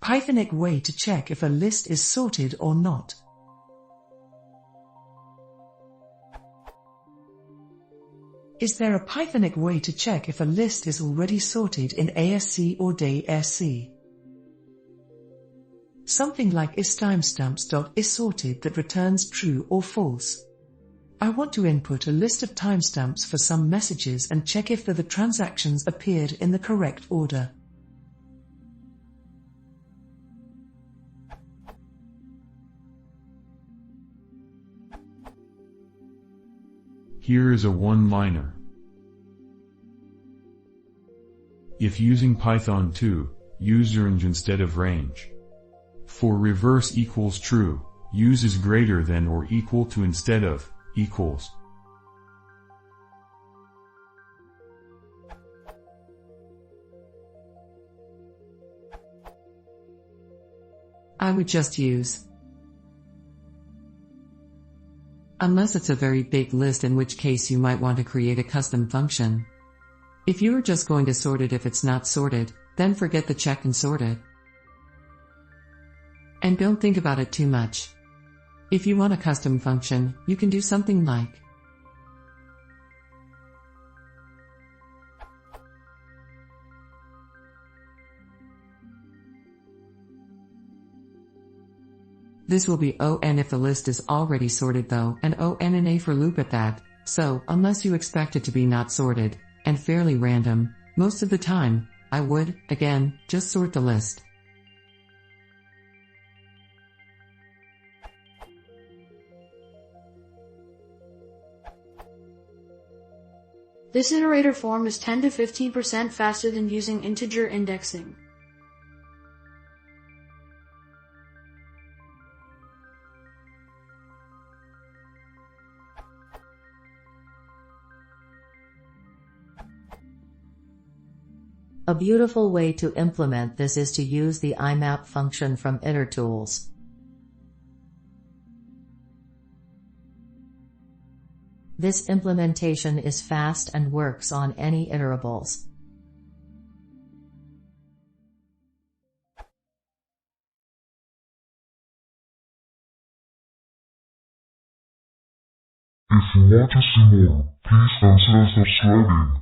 Pythonic way to check if a list is sorted or not. Is there a Pythonic way to check if a list is already sorted in ASC or DASC? Something like isTimestamps.isSorted that returns true or false. I want to input a list of timestamps for some messages and check if the transactions appeared in the correct order. Here is a one-liner. If using Python 2, use range instead of range. For reverse equals true, use is greater than or equal to instead of equals. I would just use, unless it's a very big list, in which case you might want to create a custom function. If you are just going to sort it if it's not sorted, then forget the check and sort it. And don't think about it too much. If you want a custom function, you can do something like this will be on if the list is already sorted though, and on and a for loop at that, so unless you expect it to be not sorted, and fairly random, most of the time, I would, again, just sort the list. This iterator form is 10 to 15% faster than using integer indexing. A beautiful way to implement this is to use the IMAP function from itertools. This implementation is fast and works on any iterables. If you want to see more, please consider subscribing.